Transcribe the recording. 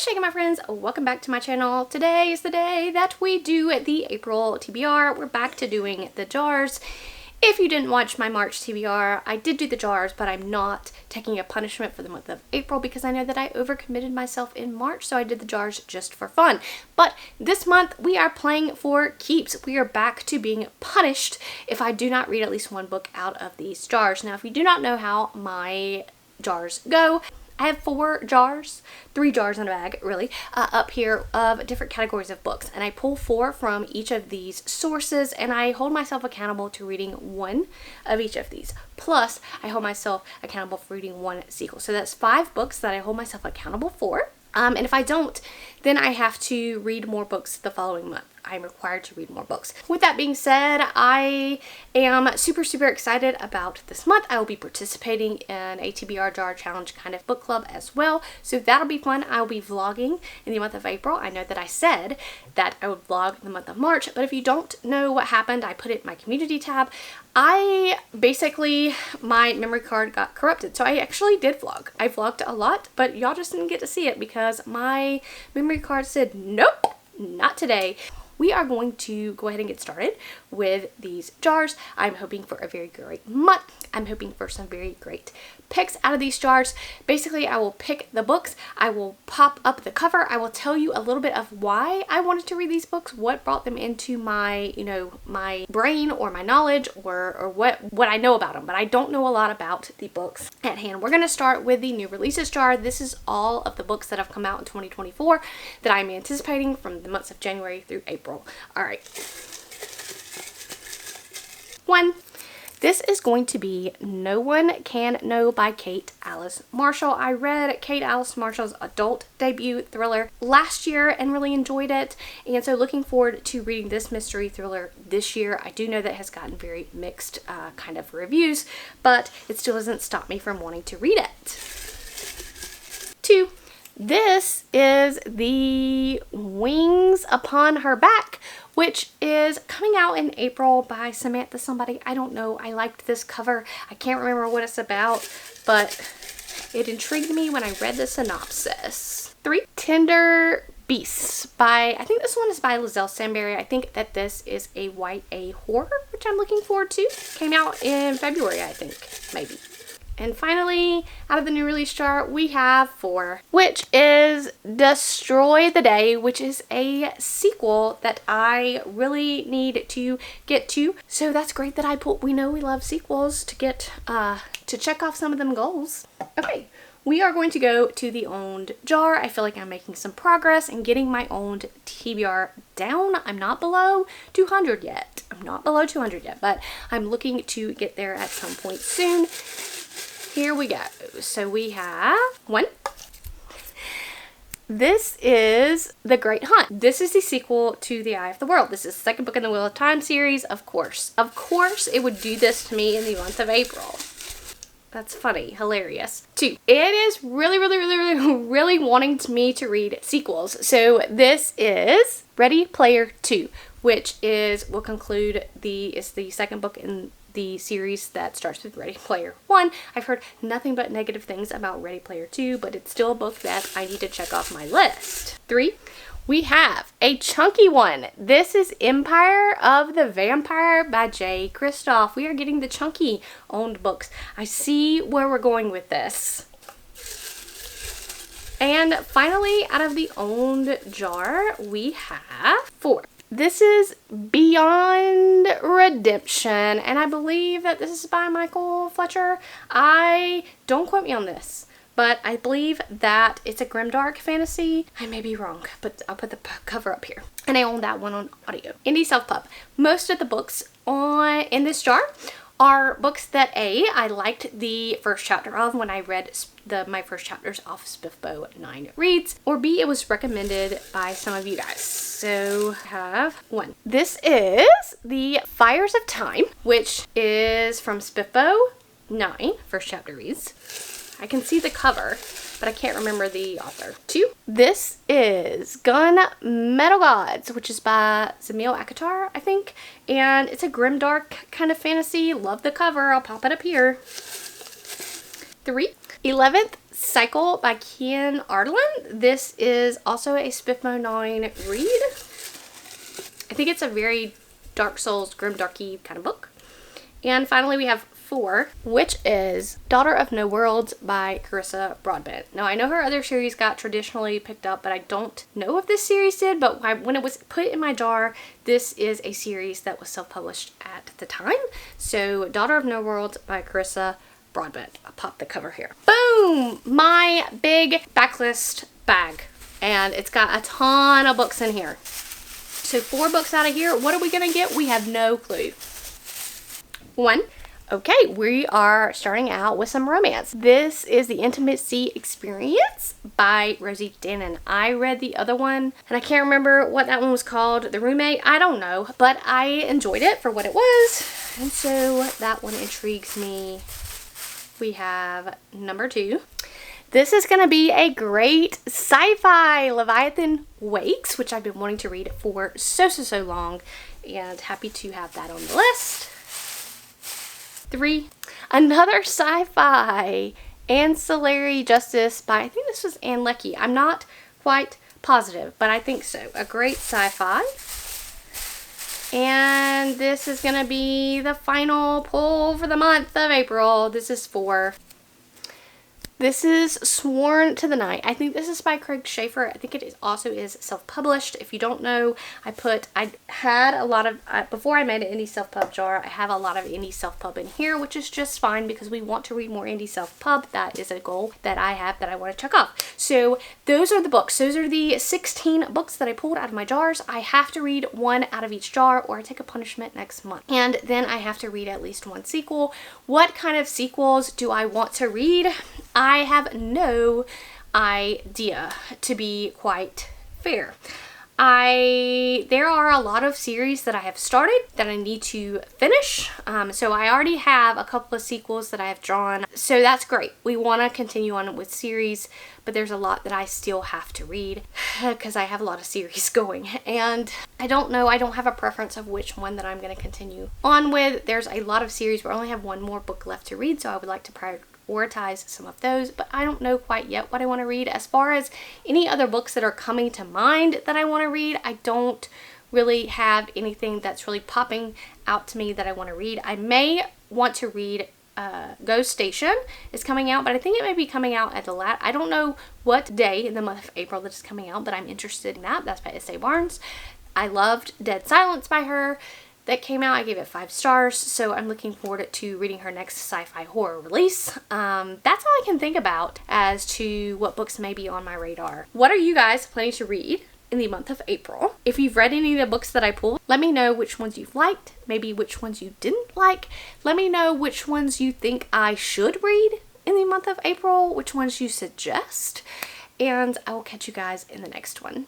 shaking, my friends? Welcome back to my channel. Today is the day that we do the April TBR. We're back to doing the jars. If you didn't watch my March TBR, I did do the jars, but I'm not taking a punishment for the month of April because I know that I overcommitted myself in March, so I did the jars just for fun. But this month, we are playing for keeps. We are back to being punished if I do not read at least one book out of these jars. Now, if you do not know how my jars go, I have 3 jars in a bag, really, up here of different categories of books. And I pull 4 from each of these sources, and I hold myself accountable to reading 1 of each of these. Plus, I hold myself accountable for reading 1 sequel. So that's 5 books that I hold myself accountable for. And if I don't, then I have to read more books the following month. I'm required to read more books. With that being said, I am super excited about this month. I will be participating in a TBR jar challenge kind of book club as well. So that'll be fun. I'll be vlogging in the month of April. I know that I said that I would vlog in the month of March, but if you don't know what happened, I put it in my community tab. My memory card got corrupted. So I actually did vlog. I vlogged a lot, but y'all just didn't get to see it because my memory card said, nope, not today. We are going to go ahead and get started with these jars. I'm hoping for a very great month. I'm hoping for some very great picks out of these jars. Basically, I will pick the books. I will pop up the cover. I will tell you a little bit of why I wanted to read these books, what brought them into my, my brain or my knowledge or what I know about them. But I don't know a lot about the books at hand. We're going to start with the new releases jar. This is all of the books that have come out in 2024 that I'm anticipating from the months of January through April. All right. 1. This is going to be No One Can Know by Kate Alice Marshall. I read Kate Alice Marshall's adult debut thriller last year and really enjoyed it. And so looking forward to reading this mystery thriller this year. I do know that it has gotten very mixed kind of reviews, but it still doesn't stop me from wanting to read it. 2. This is The Wings Upon Her Back, which is coming out in April by Samantha somebody. I don't know. I liked this cover. I can't remember what it's about, but it intrigued me when I read the synopsis. 3. Tender Beasts by, I think this one is by Lizelle Samberry. I think that this is a YA horror, which I'm looking forward to. Came out in February, I think, maybe. And finally, out of the new release jar, we have 4, which is Destroy the Day, which is a sequel that I really need to get to. So that's great that we know we love sequels to get, to check off some of them goals. Okay, we are going to go to the owned jar. I feel like I'm making some progress in getting my owned TBR down. I'm not below 200 yet. But I'm looking to get there at some point soon. Here we go. So we have 1. This is The Great Hunt. This is the sequel to The Eye of the World. This is the second book in the Wheel of Time series, of course. Of course it would do this to me in the month of April. That's funny. Hilarious. 2. It is really wanting me to read sequels. So this is Ready Player 2, which will conclude is the second book in the series that starts with Ready Player 1. I've heard nothing but negative things about Ready Player 2, but it's still a book that I need to check off my list. 3. We have a chunky one. This is Empire of the Vampire by J. Kristoff. We are getting the chunky owned books. I see where we're going with this. And finally, out of the owned jar, we have 4. This is Beyond Redemption, and I believe that this is by Michael Fletcher. Don't quote me on this, but I believe that it's a grimdark fantasy. I may be wrong, but I'll put the cover up here. And I own that one on audio. Indie Self-Pub. Most of the books in this jar are books that I liked the first chapter of when I read my first chapters off Spiffbo 9 Reads, or B, it was recommended by some of you guys. So I have 1. This is The Fires of Time, which is from Spiffbo 9, first chapter reads. I can see the cover, but I can't remember the author. 2. This is Gun Metal Gods, which is by Zamil Akatar, I think. And it's a grimdark kind of fantasy. Love the cover. I'll pop it up here. 3. 11th Cycle by Kian Ardlin. This is also a Spiffmo 9 read. I think it's a very Dark Souls, grimdarky kind of book. And finally we have 4, which is Daughter of No Worlds by Carissa Broadbent. Now I know her other series got traditionally picked up, but I don't know if this series did, but when it was put in my jar, this is a series that was self-published at the time. So Daughter of No Worlds by Carissa Broadbent. I'll pop the cover here. Boom! My big backlist bag. And it's got a ton of books in here. So 4 books out of here. What are we gonna get? We have no clue. 1. Okay, we are starting out with some romance. This is The Intimacy Experience by Rosie Dannon. I read the other one, and I can't remember what that one was called. The Roommate? I don't know, but I enjoyed it for what it was, and so that one intrigues me. We have number 2. This is going to be a great sci-fi, Leviathan Wakes, which I've been wanting to read for so long, and happy to have that on the list. 3, another sci-fi, Ancillary Justice by, I think this was Ann Leckie. I'm not quite positive, but I think so. A great sci-fi. And this is going to be the final pull for the month of April. This is 4. This is Sworn to the Night. I think this is by Craig Schaefer. I think it also is self-published. If you don't know, I had a lot of, before I made an indie self-pub jar, I have a lot of indie self-pub in here, which is just fine because we want to read more indie self-pub. That is a goal that I have that I want to check off. So those are the books. Those are the 16 books that I pulled out of my jars. I have to read 1 out of each jar or I take a punishment next month. And then I have to read at least 1 sequel. What kind of sequels do I want to read? I have no idea, to be quite fair. There are a lot of series that I have started that I need to finish. So I already have a couple of sequels that I have drawn. So that's great. We want to continue on with series, but there's a lot that I still have to read because I have a lot of series going. And I don't know, I don't have a preference of which one that I'm going to continue on with. There's a lot of series where I only have 1 more book left to read, so I would like to prioritize some of those, but I don't know quite yet what I want to read. As far as any other books that are coming to mind that I want to read, I don't really have anything that's really popping out to me that I want to read. I may want to read Ghost Station is coming out, but I think it may be coming out at I don't know what day in the month of April that is coming out, but I'm interested in that. That's by S.A. Barnes. I loved Dead Silence by her. That came out, I gave it 5 stars, so I'm looking forward to reading her next sci-fi horror release. That's all I can think about as to what books may be on my radar. What are you guys planning to read in the month of April? If you've read any of the books that I pulled, let me know which ones you've liked, maybe which ones you didn't like. Let me know which ones you think I should read in the month of April, which ones you suggest, and I will catch you guys in the next one.